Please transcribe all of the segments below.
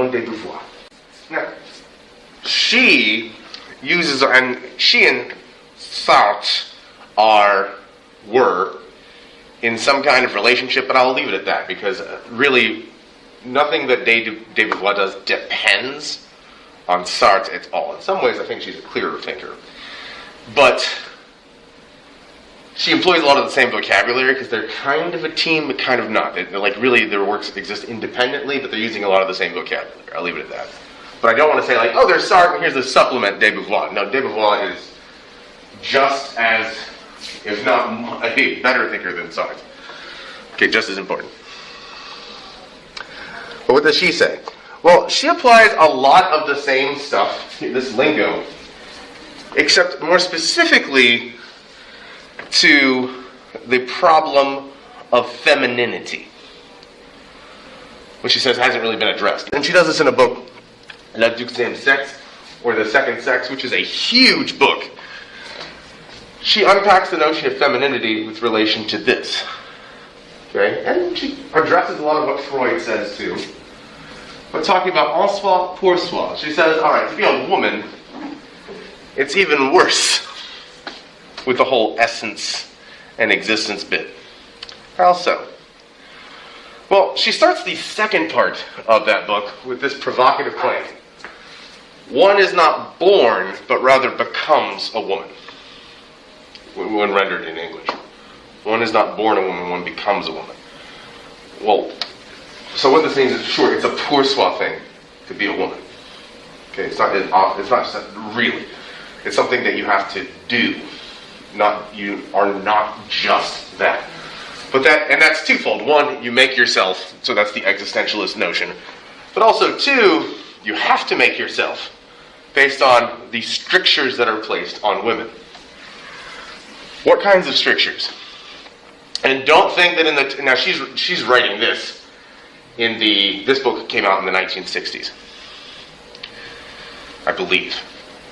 Simone de Beauvoir. Now, she and Sartre were in some kind of relationship, but I'll leave it at that, because really nothing that de Beauvoir does depends on Sartre at all. In some ways, I think she's a clearer thinker. But she employs a lot of the same vocabulary, because they're kind of a team, but kind of not. Really, their works exist independently, but they're using a lot of the same vocabulary. I'll leave it at that. But I don't want to say, oh, there's Sartre, and here's the supplement de Beauvoir. No, de Beauvoir is just as, if not a better thinker than Sartre. Okay, just as important. But what does she say? Well, she applies a lot of the same stuff, this lingo, except more specifically to the problem of femininity, which she says hasn't really been addressed. And she does this in a book, Deuxième Sexe, or The Second Sex, which is a huge book. She unpacks the notion of femininity with relation to this. Okay? And she addresses a lot of what Freud says too. But talking about en soi, pour soi. She says, alright, to be a woman, it's even worse with the whole essence and existence bit. How so? Well, she starts the second part of that book with this provocative claim. One is not born, but rather becomes a woman, when rendered in English. One is not born a woman, one becomes a woman. Well, so what this means is, sure, it's a pour soi thing to be a woman. Okay, it's not just really. It's something that you have to do. You are not just that. But that's twofold. One, you make yourself, so that's the existentialist notion. But also, two, you have to make yourself based on the strictures that are placed on women. What kinds of strictures? And don't think that now she's writing this this book came out in the 1960s, I believe,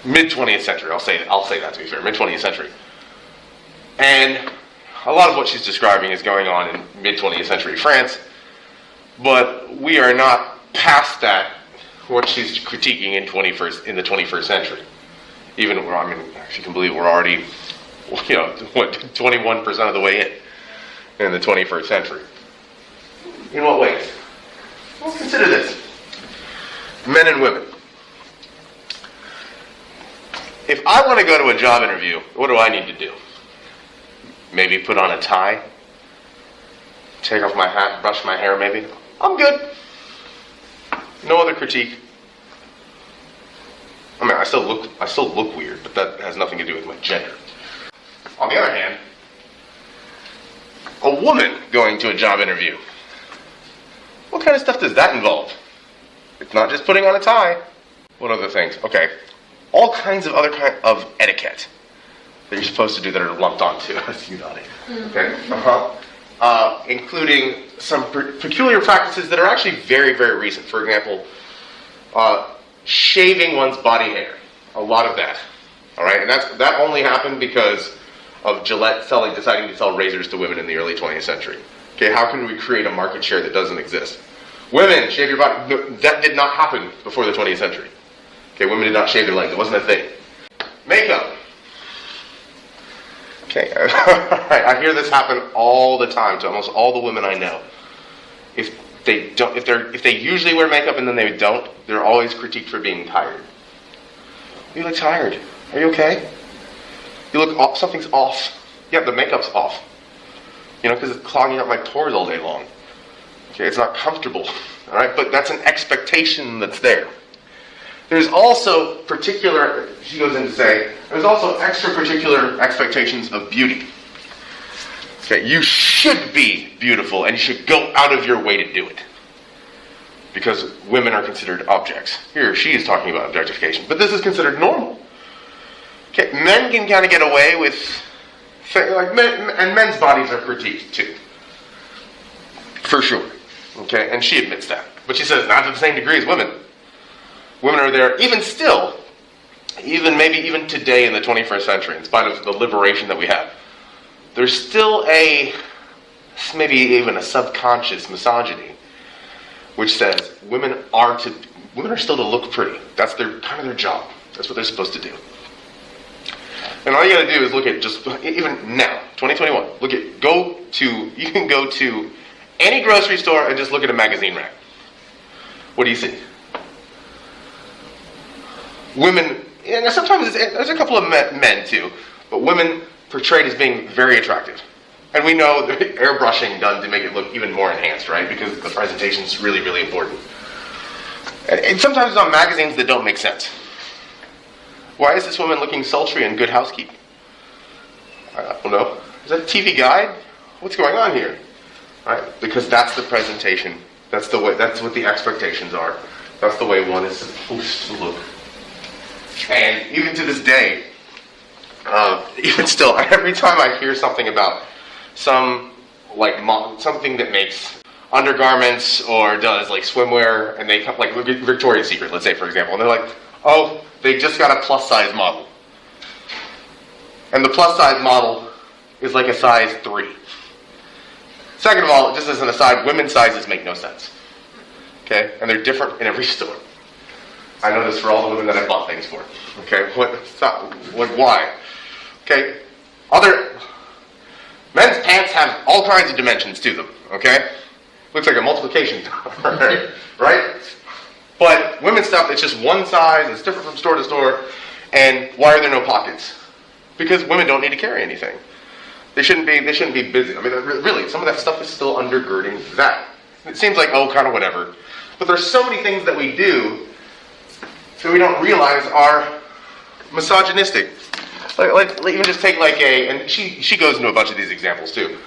mid-20th century. I'll say that to be fair, mid-20th century, and a lot of what she's describing is going on in mid-20th century France, but we are not past that. What she's critiquing in the 21st century, even if you can believe, we're already 21% of the way in the 21st century. In what ways? Well, consider this. Men and women. If I want to go to a job interview, what do I need to do? Maybe put on a tie? Take off my hat, brush my hair maybe? I'm good. No other critique. I still look weird, but that has nothing to do with my gender. On the other hand, a woman going to a job interview, what kind of stuff does that involve? It's not just putting on a tie. What other things? Okay, all kinds of other kind of etiquette that you're supposed to do that are lumped onto. You nodding. Okay. Including some peculiar practices that are actually very, very recent. For example, shaving one's body hair. A lot of that. All right, and that only happened because of Gillette deciding to sell razors to women in the early 20th century. Okay, how can we create a market share that doesn't exist? Women, shave your body. No, that did not happen before the 20th century. Okay, women did not shave their legs. It wasn't a thing. Makeup. Okay, I hear this happen all the time to almost all the women I know. If they usually wear makeup and then they don't, they're always critiqued for being tired. You look tired. Are you okay? You look off. Something's off. Yeah, the makeup's off. Because it's clogging up my pores all day long. Okay, it's not comfortable. All right, but that's an expectation that's there. There's also she goes in to say, there's also extra particular expectations of beauty. Okay, you should be beautiful, and you should go out of your way to do it. Because women are considered objects. Here, she is talking about objectification, but this is considered normal. Okay, men can kind of get away with, and men's bodies are critiqued too. For sure. Okay, and she admits that. But she says, not to the same degree as women. Women are there, even still, maybe even today in the 21st century, in spite of the liberation that we have, there's still maybe even a subconscious misogyny, which says women are to women are still to look pretty. That's kind of their job. That's what they're supposed to do. And all you got to do is look at just, even now, 2021, you can go to any grocery store and just look at a magazine rack. What do you see? Women, and sometimes there's a couple of men too, but women portrayed as being very attractive. And we know the airbrushing done to make it look even more enhanced, right? Because the presentation is really, really important. And sometimes it's on magazines that don't make sense. Why is this woman looking sultry and good housekeeping? I don't know. Is that a TV guide? What's going on here? Right? Because that's the presentation. That's what the expectations are. That's the way one is supposed to look. And even to this day, even still, every time I hear something about something that makes undergarments or does like swimwear, and they come like Victoria's Secret, let's say for example, and they're like, oh, they just got a plus size model, and the plus size model is like a size 3. Second of all, just as an aside, women's sizes make no sense. Okay, and they're different in every store. I know this for all the women that I bought things for. Okay, why? Okay, men's pants have all kinds of dimensions to them. Okay, looks like a multiplication tower, right? But women's stuff, it's just one size. It's different from store to store. And why are there no pockets? Because women don't need to carry anything. They shouldn't be busy. I mean, really, some of that stuff is still undergirding that. It seems like, oh, kind of whatever. But there's so many things that we do that we don't realize are misogynistic. Like even just take and she goes into a bunch of these examples too.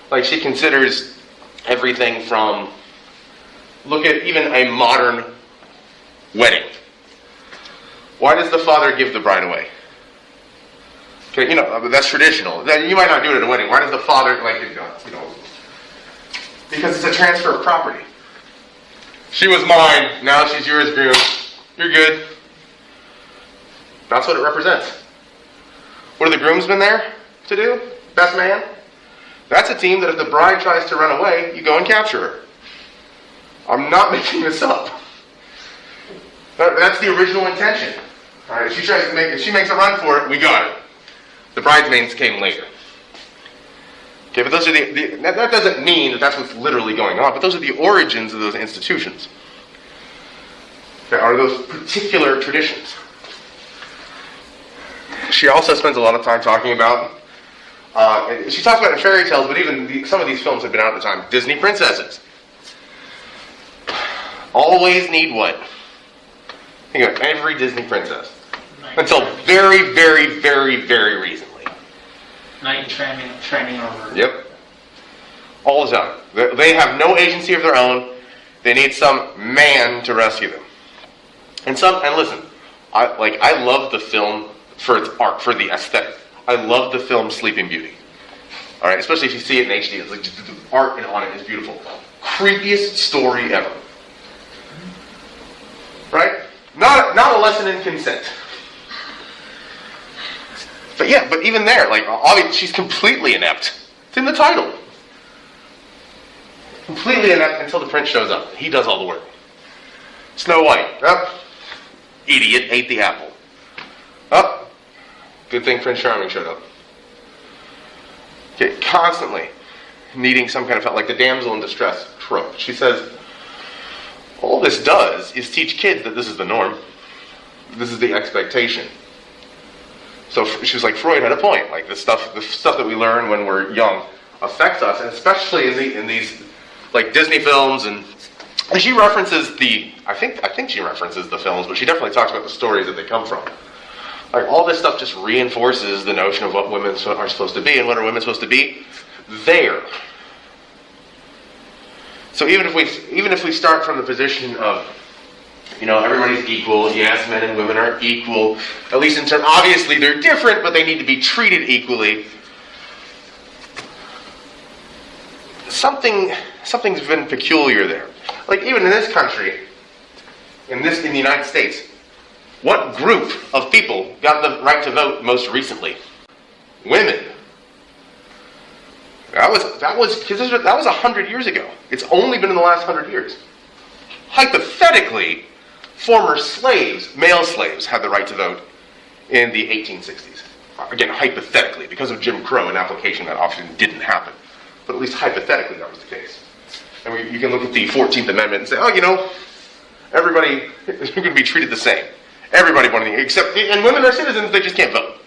Like she considers everything from, look at even a modern wedding. Why does the father give the bride away? Okay, that's traditional. You might not do it at a wedding. Why does the father, because it's a transfer of property. She was mine, now she's yours, groom. You're good. That's what it represents. What are the groomsmen there to do? Best man? That's a team that if the bride tries to run away, you go and capture her. I'm not making this up. That's the original intention. All right, if she makes a run for it, we got it. The bridesmaids came later. Okay, but those are that doesn't mean that that's what's literally going on, but those are the origins of those institutions. Okay, are those particular traditions. She also spends a lot of time talking about, she talks about it in fairy tales, but even some of these films have been out at the time. Disney princesses. Always need what? Think of every Disney princess. Until very, very, very, very recently. Knight training over. Yep. All the time. They have no agency of their own. They need some man to rescue them. And listen, I love the film for its art, for the aesthetic. I love the film Sleeping Beauty. All right, especially if you see it in HD. It's like just the art on it is beautiful. Creepiest story ever. Right? Not a lesson in consent. But even there, obviously she's completely inept. It's in the title. Completely inept until the prince shows up. He does all the work. Snow White. Idiot ate the apple. Good thing Prince Charming showed up. Okay, constantly needing some kind of help, like the damsel in distress trope. She says, all this does is teach kids that this is the norm. This is the expectation. So she was like, Freud had a point. Like the stuff that we learn when we're young affects us, and especially in these like Disney films, and she references I think she references the films, but she definitely talks about the stories that they come from. Like all this stuff just reinforces the notion of what women are supposed to be, and what are women supposed to be? There. So even if we start from the position of, everybody's equal, yes, men and women are equal, at least in terms, obviously they're different, but they need to be treated equally. Something's been peculiar there. Like even in this country, in the United States, what group of people got the right to vote most recently? Women. That was 100 years ago. It's only been in the last 100 years. Hypothetically, former slaves, male slaves, had the right to vote in the 1860s. Again, hypothetically, because of Jim Crow, an application that often didn't happen. But at least hypothetically that was the case. And you can look at the 14th Amendment and say, oh, you know, everybody is going to be treated the same. Everybody, except, and women are citizens, they just can't vote.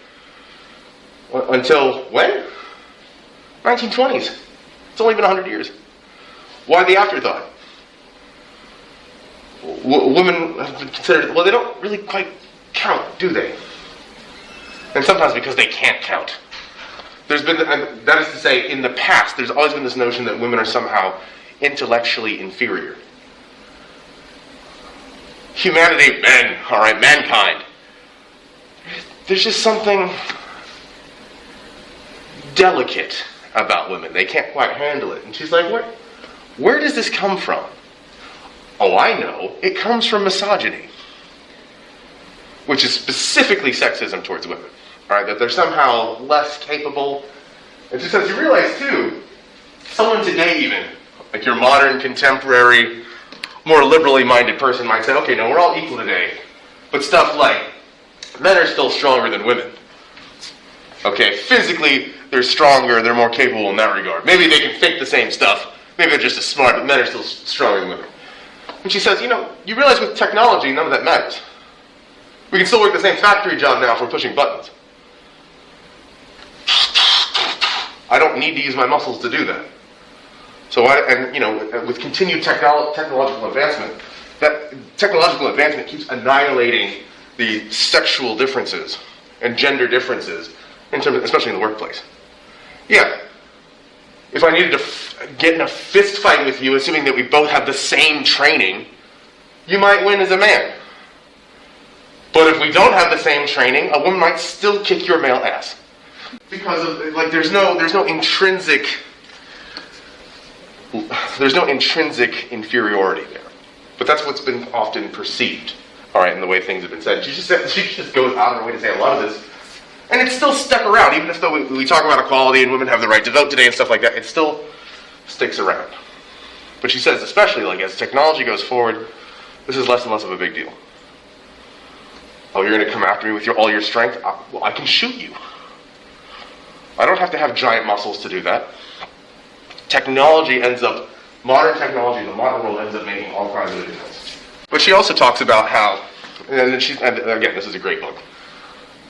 Until when? 1920s. It's only been 100 years. Why the afterthought? Women have been considered, well, they don't really quite count, do they? And sometimes because they can't count. There's been, that is to say, in the past, there's always been this notion that women are somehow intellectually inferior. Humanity, men, all right, mankind. There's just something delicate about women. They can't quite handle it. And she's like, where does this come from? Oh, I know. It comes from misogyny, which is specifically sexism towards women. All right, that they're somehow less capable. And just as you realize, too, someone today even, like your modern, contemporary, more liberally minded person might say, okay, no, we're all equal today. But stuff like, men are still stronger than women. Okay, physically, they're stronger, they're more capable in that regard. Maybe they can think the same stuff. Maybe they're just as smart, but men are still stronger than women. And she says, you know, you realize with technology, none of that matters. We can still work the same factory job now if we're pushing buttons. I don't need to use my muscles to do that. So, with continued technological advancement, that technological advancement keeps annihilating the sexual differences and gender differences, in terms of, especially in the workplace. Yeah, if I needed to get in a fist fight with you, assuming that we both have the same training, you might win as a man. But if we don't have the same training, a woman might still kick your male ass. Because of, like, there's no intrinsic inferiority there. But that's what's been often perceived, all right, in the way things have been said. She just goes out of her way to say a lot of this. And it's still stuck around, even if though we talk about equality and women have the right to vote today and stuff like that, it still sticks around. But she says, especially like as technology goes forward, this is less and less of a big deal. Oh, you're going to come after me with all your strength? Well, I can shoot you. I don't have to have giant muscles to do that. Modern technology in the modern world ends up making all kinds of difference. But she also talks about how, and again, this is a great book,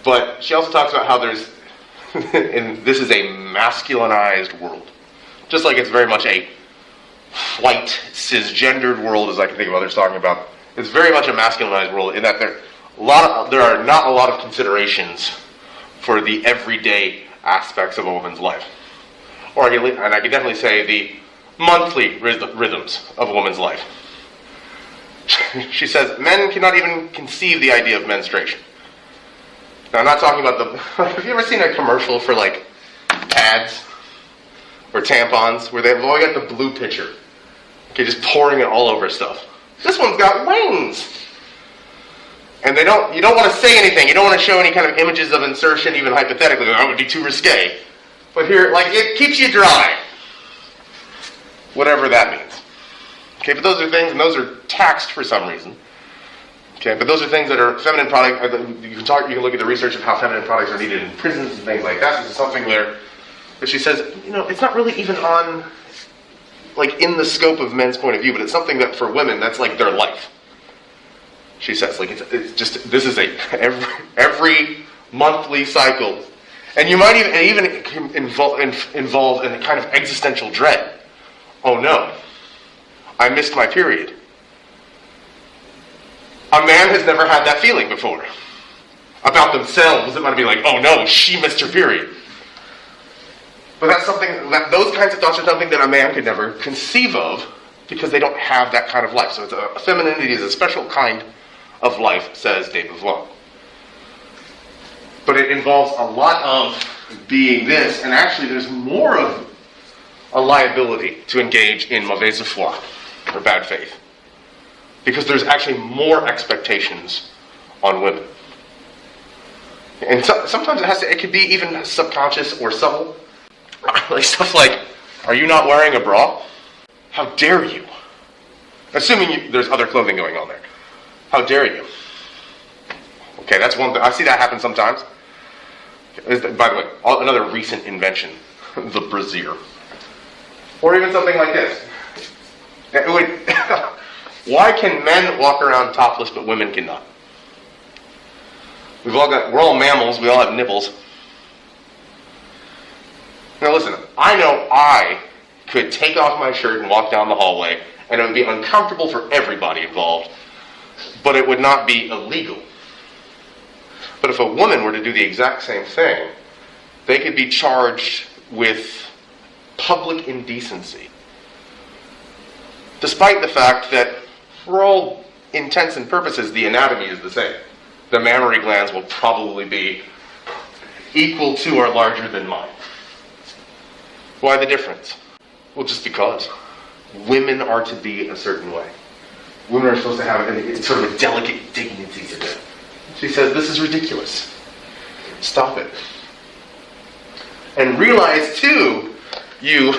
but she also talks about how this is a masculinized world. Just like it's very much a white, cisgendered world, as I can think of others talking about. It's very much a masculinized world in that there are not a lot of considerations for the everyday aspects of a woman's life. I can definitely say the monthly rhythms of a woman's life. She says, men cannot even conceive the idea of menstruation. Now, I'm not talking about have you ever seen a commercial for, like, pads or tampons where they've all got the blue picture? Okay, just pouring it all over stuff. This one's got wings! And you don't want to say anything. You don't want to show any kind of images of insertion, even hypothetically. That would be too risque. But here, like, it keeps you dry. Whatever that means. Okay, but those are things, and those are taxed for some reason. Okay, but those are things that are feminine products. You can look at the research of how feminine products are needed in prisons and things like that. This is something where she says, it's not really even on, like, in the scope of men's point of view, but it's something that for women, that's like their life. She says, like, it's just, this is every monthly cycle. And you might even involve in a kind of existential dread. Oh no, I missed my period. A man has never had that feeling before. About themselves, it might be like, oh no, she missed her period. But that's something, those kinds of thoughts are something that a man could never conceive of because they don't have that kind of life. So femininity is a special kind of life, says de Beauvoir. But it involves a lot of being this, and actually there's more of a liability to engage in mauvaise foi, or bad faith. Because there's actually more expectations on women. And sometimes it could be even subconscious or subtle. Like stuff like, are you not wearing a bra? How dare you? Assuming there's other clothing going on there. How dare you? Okay, that's one thing. I see that happen sometimes. By the way, another recent invention, the brassiere. Or even something like this. Why can men walk around topless but women cannot? We're all mammals, we all have nipples. Now listen, I know I could take off my shirt and walk down the hallway, and it would be uncomfortable for everybody involved, but it would not be illegal. But if a woman were to do the exact same thing, they could be charged with public indecency. Despite the fact that, for all intents and purposes, the anatomy is the same. The mammary glands will probably be equal to or larger than mine. Why the difference? Well, just because. Women are to be a certain way. Women are supposed to have sort of a delicate dignity to them. She says, this is ridiculous. Stop it. And realize, too, you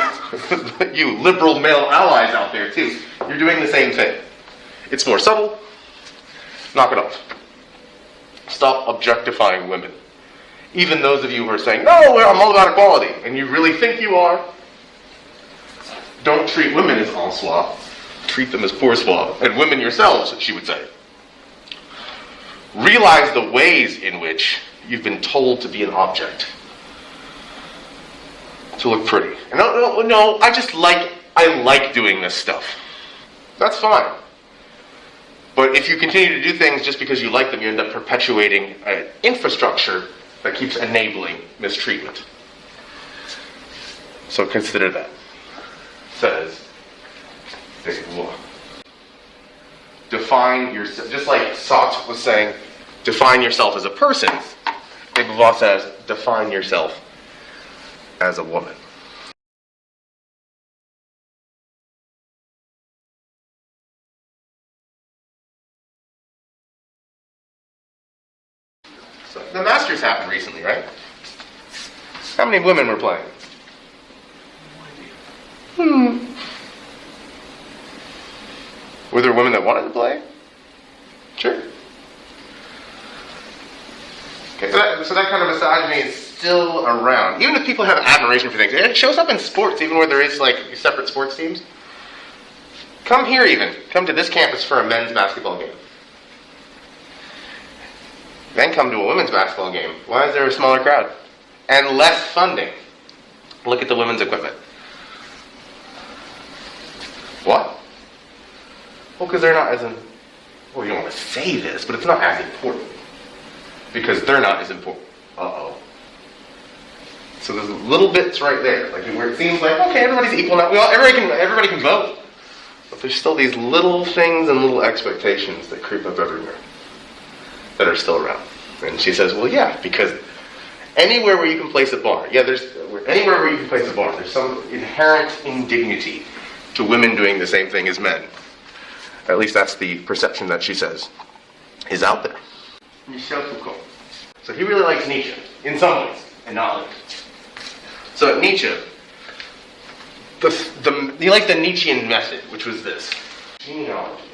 liberal male allies out there, too, you're doing the same thing. It's more subtle. Knock it off. Stop objectifying women. Even those of you who are saying, no, I'm all about equality, and you really think you are, don't treat women as en soi. Treat them as pour soi. And women yourselves, she would say. Realize the ways in which you've been told to be an object. To look pretty. And no, I like doing this stuff. That's fine. But if you continue to do things just because you like them, you end up perpetuating an infrastructure that keeps enabling mistreatment. So consider that. Says, define yourself, just like Sartre was saying, define yourself as a person. De Beauvoir says, define yourself as a woman. So the Masters happened recently, right? How many women were playing? Were there women that wanted to play? Sure. Okay, so that kind of misogyny is still around. Even if people have admiration for things, it shows up in sports, even where there is like separate sports teams. Come here even. Come to this campus for a men's basketball game. Then come to a women's basketball game. Why is there a smaller crowd? And less funding. Look at the women's equipment. What? Well, because they're not as well, you don't want to say this, but it's not as important. Because they're not as important. Uh-oh. So there's little bits right there, like where it seems like, okay, everybody's equal now. Everybody can vote. But there's still these little things and little expectations that creep up everywhere that are still around. And she says, well, yeah, because anywhere where you can place a bar, there's some inherent indignity to women doing the same thing as men. At least that's the perception that she says is out there. Michel Foucault. So he really likes Nietzsche, in some ways, and not others. So at Nietzsche, he liked the Nietzschean method, which was this. Genealogy.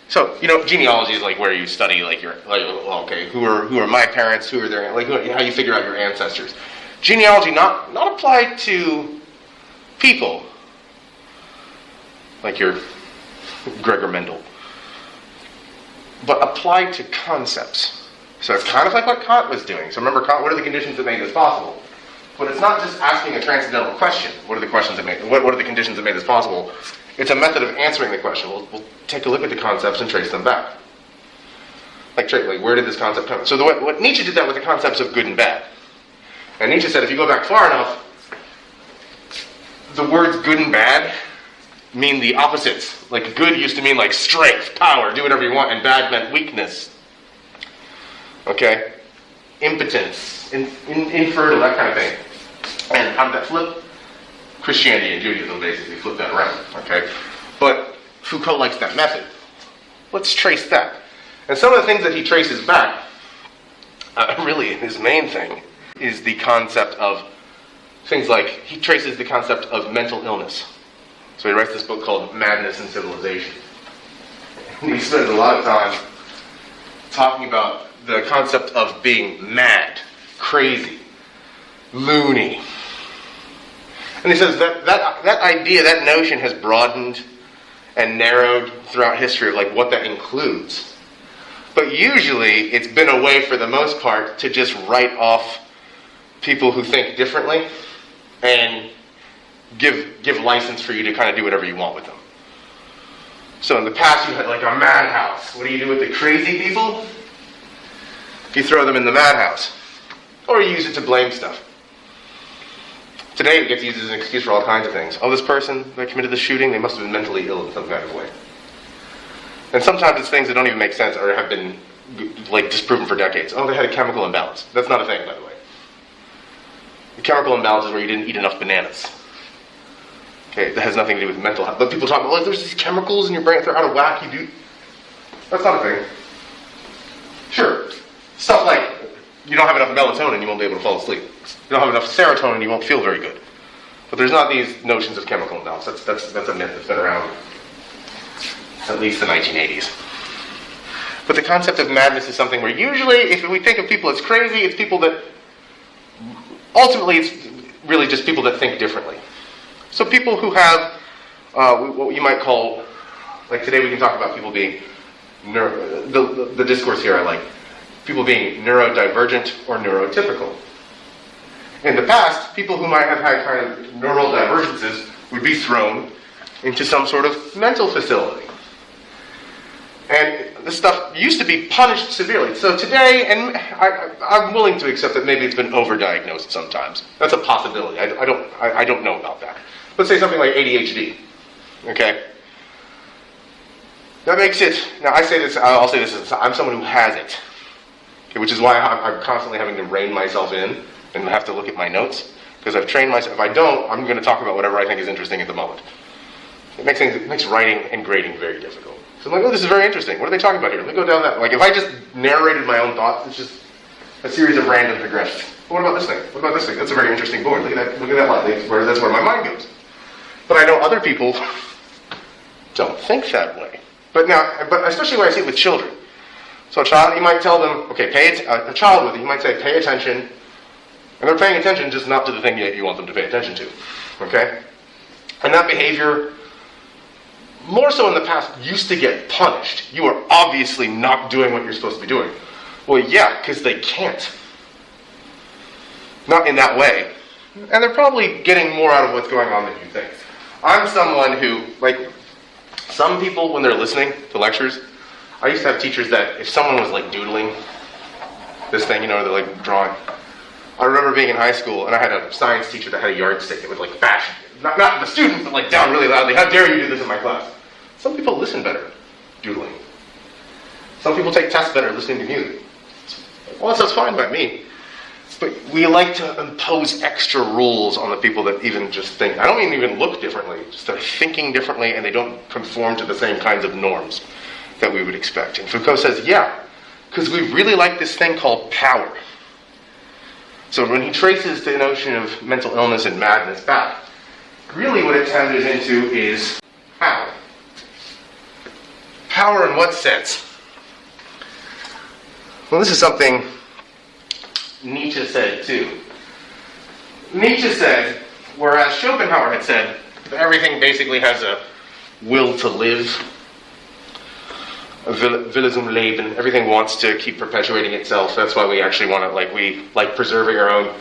So, genealogy is like where you study who are my parents, who are their, how you figure out your ancestors. Genealogy not applied to people, like your Gregor Mendel, but applied to concepts. So it's kind of like what Kant was doing. So remember, Kant, what are the conditions that made this possible? But it's not just asking a transcendental question. What are the questions that made? What are the conditions that made this possible? It's a method of answering the question. We'll take a look at the concepts and trace them back. Like where did this concept come from? So what Nietzsche did that with the concepts of good and bad. And Nietzsche said if you go back far enough, the words good and bad mean the opposites. Like good used to mean like strength, power, do whatever you want, and bad meant weakness. Okay? Impotence, infertile, that kind of thing. And how did that flip? Christianity and Judaism basically flip that around. Okay? But Foucault likes that method. Let's trace that. And some of the things that he traces back, really his main thing, is the concept of things like, he traces the concept of mental illness. So he writes this book called Madness and Civilization. And he spends a lot of time talking about the concept of being mad, crazy, loony. And he says that idea, that notion has broadened and narrowed throughout history of like what that includes. But usually it's been a way for the most part to just write off people who think differently and give license for you to kind of do whatever you want with them. So in the past you had like a madhouse. What do you do with the crazy people? You throw them in the madhouse. Or you use it to blame stuff. Today it gets used as an excuse for all kinds of things. Oh, this person that committed the shooting, they must have been mentally ill in some kind of way. And sometimes it's things that don't even make sense or have been like disproven for decades. Oh, they had a chemical imbalance. That's not a thing, by the way. The chemical imbalance is where you didn't eat enough bananas. Okay, that has nothing to do with mental health. But people talk about, there's these chemicals in your brain, if they're out of whack, you do. That's not a thing. Sure. Stuff like, you don't have enough melatonin, you won't be able to fall asleep. You don't have enough serotonin, you won't feel very good. But there's not these notions of chemical imbalance. That's a myth that's been around at least the 1980s. But the concept of madness is something where usually, if we think of people as crazy, it's people that, ultimately, it's really just people that think differently. So people who have what you might call, like today we can talk about people being, the discourse here I like, people being neurodivergent or neurotypical. In the past, people who might have had kind of neural divergences would be thrown into some sort of mental facility. And this stuff used to be punished severely. So today, and I'm willing to accept that maybe it's been overdiagnosed sometimes. That's a possibility. I don't know about that. Let's say something like ADHD. Okay? That makes it, now I'll say this, I'm someone who has it. Okay, which is why I'm constantly having to rein myself in and have to look at my notes. Because I've trained myself. If I don't, I'm going to talk about whatever I think is interesting at the moment. It makes writing and grading very difficult. So I'm like, oh, this is very interesting. What are they talking about here? Let me go down that. Like, if I just narrated my own thoughts, it's just a series of random digressions. What about this thing? What about this thing? That's a very interesting board. Look at that line. That's where my mind goes. But I know other people don't think that way. But especially when I see it with children. So a child, you might tell them, okay, a child with it, you might say, pay attention. And they're paying attention, just not to the thing that you want them to pay attention to. Okay? And that behavior, more so in the past, used to get punished. You are obviously not doing what you're supposed to be doing. Well, yeah, because they can't. Not in that way. And they're probably getting more out of what's going on than you think. I'm someone who, like, some people, when they're listening to lectures, I used to have teachers that if someone was, like, doodling this thing, they're, like, drawing. I remember being in high school, and I had a science teacher that had a yardstick that would, like, bash, not the students, but, like, down really loudly. How dare you do this in my class? Some people listen better doodling. Some people take tests better listening to music. Well, that's fine by me. But we like to impose extra rules on the people that even just think. I don't mean even look differently. Just they're thinking differently and they don't conform to the same kinds of norms that we would expect. And Foucault says, yeah, because we really like this thing called power. So when he traces the notion of mental illness and madness back, really what it tenders into is power. Power in what sense? Well, this is something Nietzsche said too. Nietzsche said, whereas Schopenhauer had said, that everything basically has a will to live, a Wille zum Leben, everything wants to keep perpetuating itself. That's why we actually want to, we like preserving our own.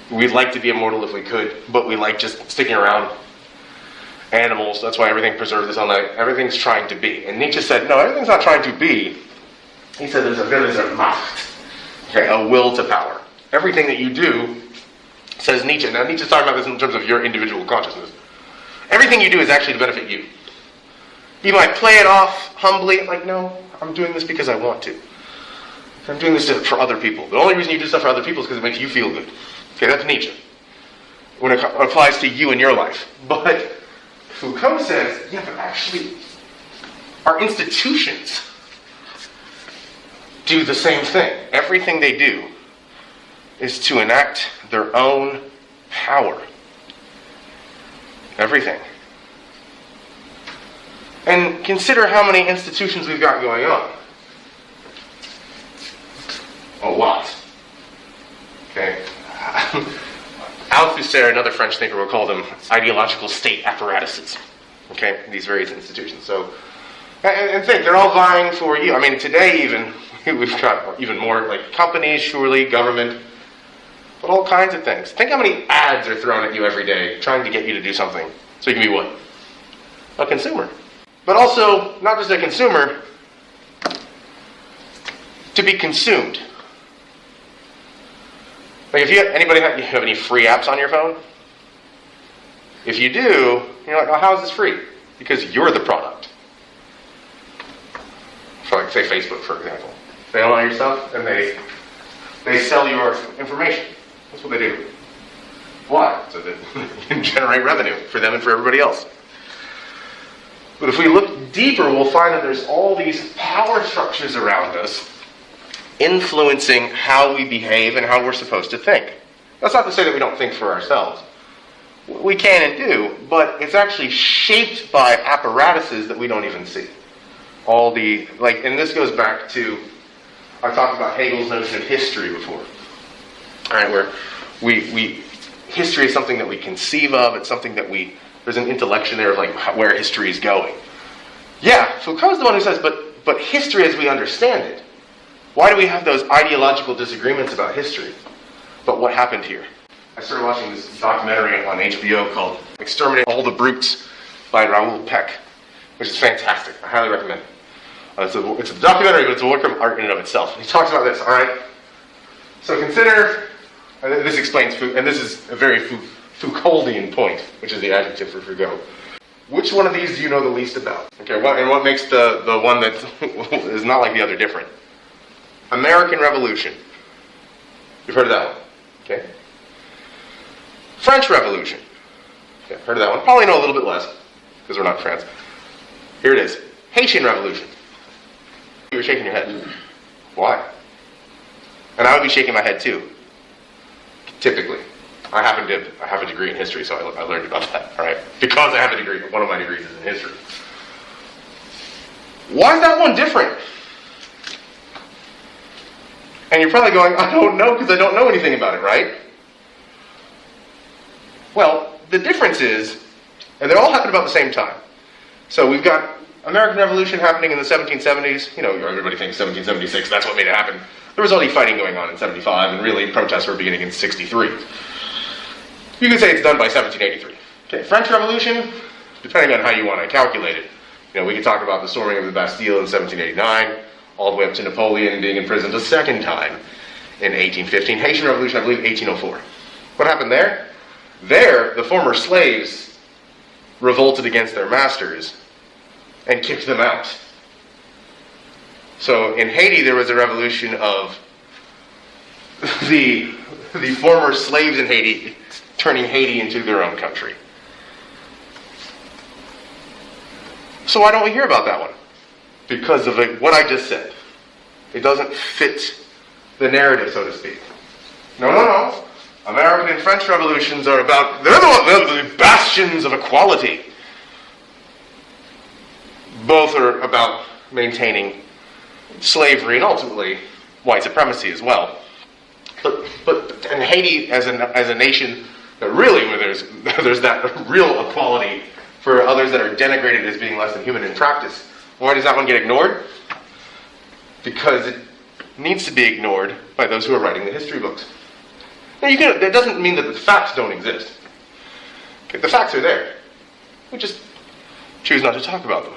We'd like to be immortal if we could, but we like just sticking around. Animals, that's why everything preserves its own life. Everything's trying to be. And Nietzsche said, no, everything's not trying to be. He said there's a Macht. Okay, a will to power. Everything that you do, says Nietzsche. Now Nietzsche's talking about this in terms of your individual consciousness. Everything you do is actually to benefit you. You might play it off humbly, like, no, I'm doing this because I want to. I'm doing this for other people. The only reason you do stuff for other people is because it makes you feel good. Okay, that's Nietzsche. When it applies to you in your life. But Foucault says, yeah, but actually, our institutions do the same thing. Everything they do is to enact their own power. Everything. And consider how many institutions we've got going on. A lot. Okay? Althusser, another French thinker, will call them ideological state apparatuses. Okay? These various institutions. So, and think, they're all vying for you. I mean, today even, we've got even more, like companies, surely, government, but all kinds of things. Think how many ads are thrown at you every day trying to get you to do something so you can be what? A consumer. But also, not just a consumer, to be consumed. Like, if you have any free apps on your phone? If you do, you're like, oh, how is this free? Because you're the product. For, like, say, Facebook, for example. They own all your stuff, and they sell your information. That's what they do. Why? So that you can generate revenue for them and for everybody else. But if we look deeper, we'll find that there's all these power structures around us influencing how we behave and how we're supposed to think. That's not to say that we don't think for ourselves. We can and do, but it's actually shaped by apparatuses that we don't even see. And this goes back to, I talked about Hegel's notion of history before. All right, where history is something that we conceive of. It's something that there's an intellection there of like where history is going. Yeah, Foucault's the one who says, but history as we understand it. Why do we have those ideological disagreements about history? But what happened here? I started watching this documentary on HBO called Exterminate All the Brutes by Raoul Peck, which is fantastic. I highly recommend it. It's a documentary, but it's a work of art in and of itself. He talks about this, all right? So consider, this explains, and this is a very Foucauldian point, which is the adjective for Foucault. Which one of these do you know the least about? Okay, and what makes the one that is not like the other different? American Revolution. You've heard of that one? Okay. French Revolution. Okay, heard of that one? Probably know a little bit less, because we're not in France. Here it is. Haitian Revolution. You're shaking your head. Why? And I would be shaking my head too. Typically. I have a degree in history, so I learned about that, all right? Because I have a degree, one of my degrees is in history. Why is that one different? And you're probably going, I don't know, because I don't know anything about it, right? Well, the difference is, and they all happen about the same time. So we've got American Revolution happening in the 1770s. You know, everybody thinks 1776, that's what made it happen. There was already fighting going on in 75, and really protests were beginning in 63. You could say it's done by 1783. Okay, French Revolution, depending on how you want to calculate it. You know, we could talk about the storming of the Bastille in 1789, all the way up to Napoleon being imprisoned a second time in 1815. Haitian Revolution, I believe, 1804. What happened there? There, the former slaves revolted against their masters and kicked them out. So in Haiti, there was a revolution of the former slaves in Haiti turning Haiti into their own country. So why don't we hear about that one? Because of what I just said. It doesn't fit the narrative, so to speak. No. American and French revolutions are about, they're the bastions of equality. Both are about maintaining slavery and ultimately white supremacy as well. But and Haiti as a nation, really where there's that real equality for others that are denigrated as being less than human in practice. Why does that one get ignored? Because it needs to be ignored by those who are writing the history books. Now, that doesn't mean that the facts don't exist. Okay, the facts are there. We just choose not to talk about them.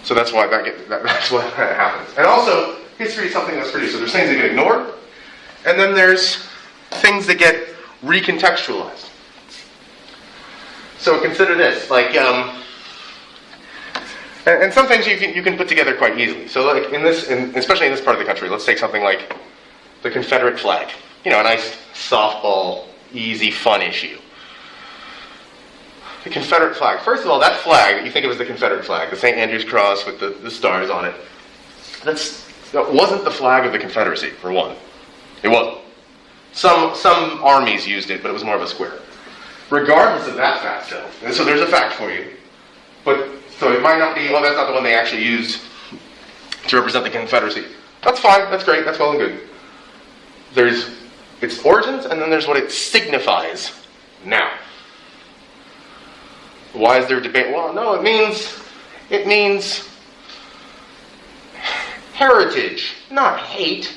So that's why that's what happens. And also, history is something that's produced. So there's things that get ignored, and then there's things that get recontextualized. So consider this, like, and some things you can put together quite easily. So, like especially in this part of the country, let's take something like the Confederate flag. You know, a nice softball, easy, fun issue. The Confederate flag. First of all, that flag that you think of as the Confederate flag, the St. Andrew's cross with the stars on it, that wasn't the flag of the Confederacy, for one. It wasn't. Some armies used it, but it was more of a square. Regardless of that fact, though, and so there's a fact for you, so it might not be, that's not the one they actually used to represent the Confederacy. That's fine, that's great, that's well and good. There's its origins, and then there's what it signifies now. Why is there debate? Well, no, it means heritage, not hate.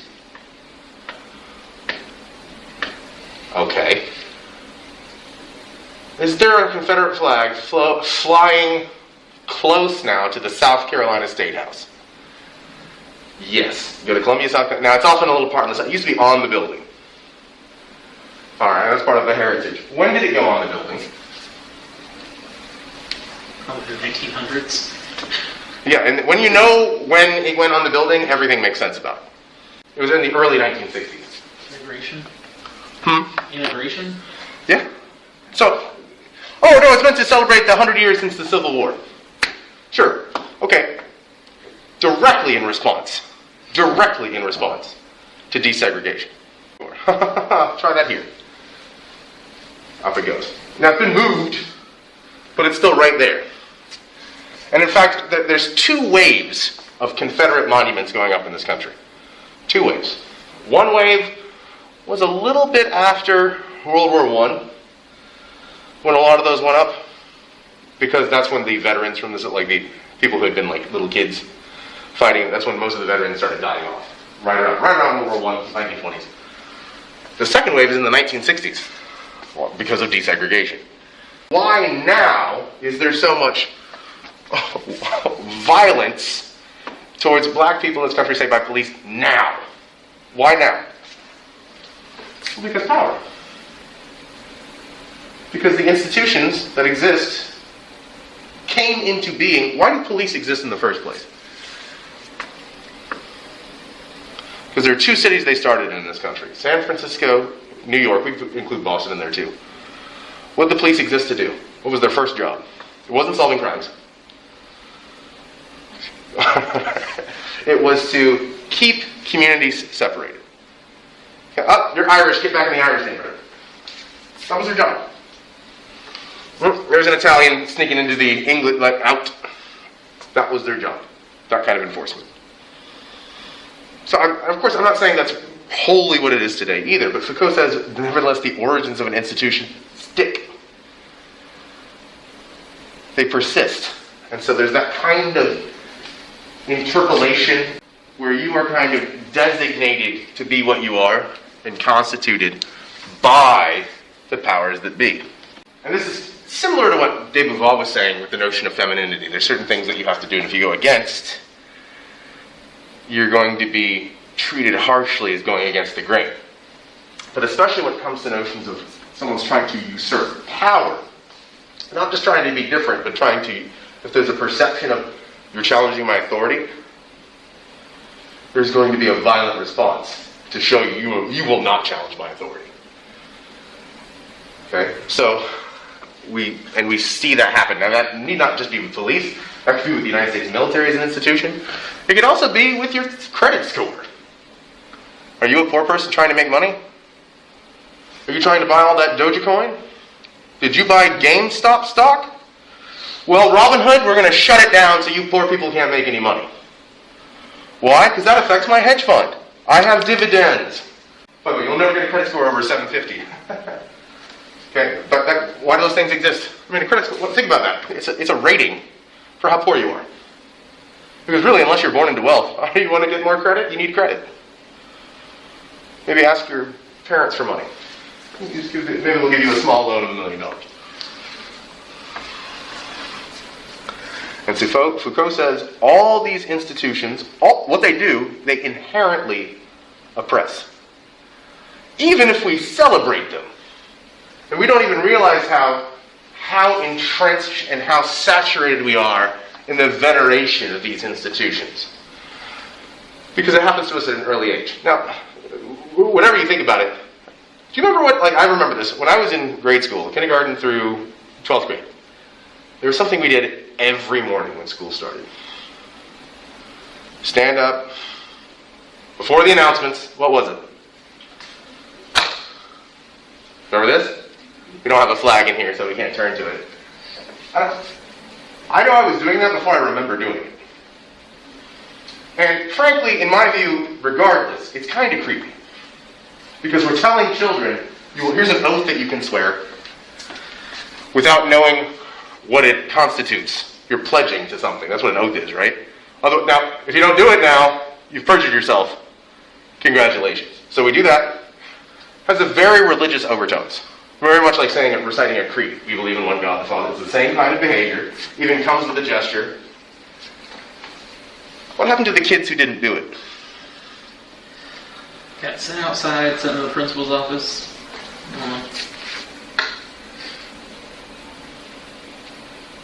Okay. Is there a Confederate flag flying close now to the South Carolina State House? Yes. Go to Columbia, South Carolina. Now, it's often a little part on the side. It used to be on the building. All right, that's part of the heritage. When did it go on the building? Probably the 1900s. Yeah, and when you know when it went on the building, everything makes sense about it. It was in the early 1960s. Immigration? Hmm? Immigration? Yeah. So, oh no, it's meant to celebrate the 100 years since the Civil War. Sure. Okay. Directly in response to desegregation. Try that here. Up it goes. Now it's been moved, but it's still right there. And in fact, there's 2 waves of Confederate monuments going up in this country. 2 waves. One wave was a little bit after World War I, when a lot of those went up, because that's when the veterans from this, like the people who had been like little kids fighting, that's when most of the veterans started dying off. Right around World War I, 1920s. The second wave is in the 1960s, because of desegregation. Why now is there so much violence towards black people in this country, say by police, now? Why now? Because power. Because the institutions that exist came into being. Why did police exist in the first place? Because there are 2 cities they started in this country. San Francisco, New York. We include Boston in there too. What did the police exist to do? What was their first job? It wasn't solving crimes. It was to keep communities separated. Oh, you're Irish, get back in the Irish neighborhood. That was their job. There's an Italian sneaking into the English, out. That was their job. That kind of enforcement. So, of course, I'm not saying that's wholly what it is today either, but Foucault says, nevertheless, the origins of an institution stick. They persist. And so there's that kind of interpellation where you are kind of designated to be what you are and constituted by the powers that be. And this is similar to what de Beauvoir was saying with the notion of femininity. There's certain things that you have to do, and if you go against, you're going to be treated harshly as going against the grain. But especially when it comes to notions of someone's trying to usurp power, not just trying to be different, but trying to, if there's a perception of you're challenging my authority, there's going to be a violent response to show you will not challenge my authority. Okay? So, we see that happen. Now that need not just be with police, that could be with the United States military as an institution. It could also be with your credit score. Are you a poor person trying to make money? Are you trying to buy all that Dogecoin? Did you buy GameStop stock? Well, Robinhood, we're going to shut it down so you poor people can't make any money. Why? Because that affects my hedge fund. I have dividends. By the way, you'll never get a credit score over 750. Okay, but why do those things exist? I mean, a credit score, think about that. It's a rating for how poor you are. Because really, unless you're born into wealth, you want to get more credit, you need credit. Maybe ask your parents for money. Maybe they'll give you a small loan of $1 million. And Foucault says all these institutions, what they do, they inherently oppress. Even if we celebrate them. And we don't even realize how entrenched and how saturated we are in the veneration of these institutions. Because it happens to us at an early age. Now, whenever you think about it, do you remember I remember this, when I was in grade school, kindergarten through 12th grade, there was something we did every morning when school started. Stand up, before the announcements, what was it? Remember this? We don't have a flag in here, so we can't turn to it. I know I was doing that before I remember doing it. And frankly, in my view, regardless, it's kind of creepy. Because we're telling children, here's an oath that you can swear, without knowing what it constitutes. You're pledging to something. That's what an oath is, right? Now, if you don't do it now, you've perjured yourself. Congratulations. So we do that. Has a very religious overtones. Very much like reciting a creed. We believe in one God the Father. It's the same kind of behavior. Even comes with a gesture. What happened to the kids who didn't do it? Got sent outside, sent to the principal's office.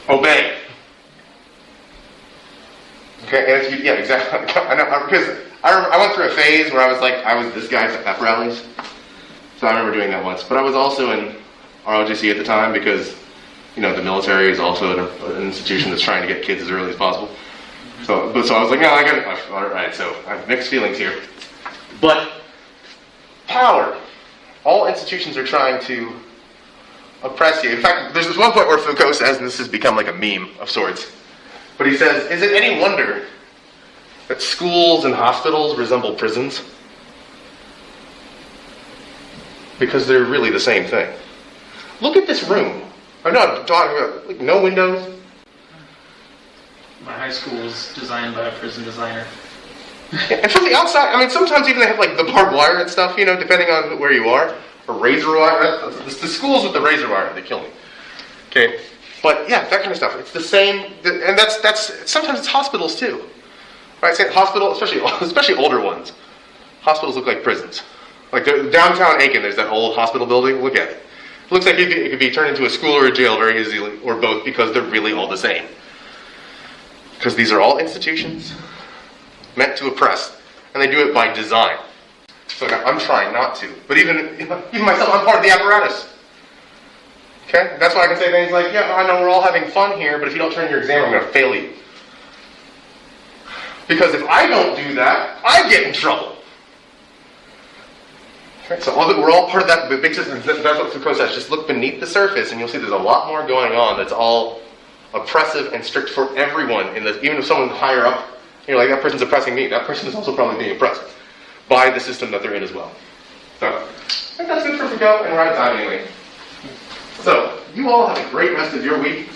Obey. Okay, and yeah, exactly. I know, because I went through a phase where I was this guy at pep rallies. So I remember doing that once. But I was also in ROTC at the time because, the military is also an institution that's trying to get kids as early as possible. So I was like, no, I got it. All right, so I have mixed feelings here. But power. All institutions are trying to oppress you. In fact, there's this one point where Foucault says, and this has become like a meme of sorts, but he says, is it any wonder that schools and hospitals resemble prisons? Because they're really the same thing. Look at this room. I'm not talking about, no windows. My high school was designed by a prison designer. And from the outside, sometimes even they have the barbed wire and stuff, depending on where you are. Or razor wire. It's the schools with the razor wire, they kill me. Okay? But yeah, that kind of stuff. It's the same, and that's sometimes it's hospitals too. Right? Say hospital, especially older ones. Hospitals look like prisons. Like downtown Aiken, there's that old hospital building. Look at it. It looks like it could be turned into a school or a jail very easily, or both, because they're really all the same. Because these are all institutions meant to oppress, and they do it by design. So I'm trying not to, but even myself, I'm part of the apparatus. Okay, that's why I can say things like, "Yeah, I know we're all having fun here, but if you don't turn in your exam, I'm going to fail you." Because if I don't do that, I get in trouble. Okay, so we're all part of that big system. That's what Foucault says. Just look beneath the surface, and you'll see there's a lot more going on that's all oppressive and strict for everyone. Even if someone's higher up, you're like, that person's oppressing me. That person is also probably being oppressed by the system that they're in as well. So, I think that's good for Foucault, and we're out of time anyway. So, you all have a great rest of your week.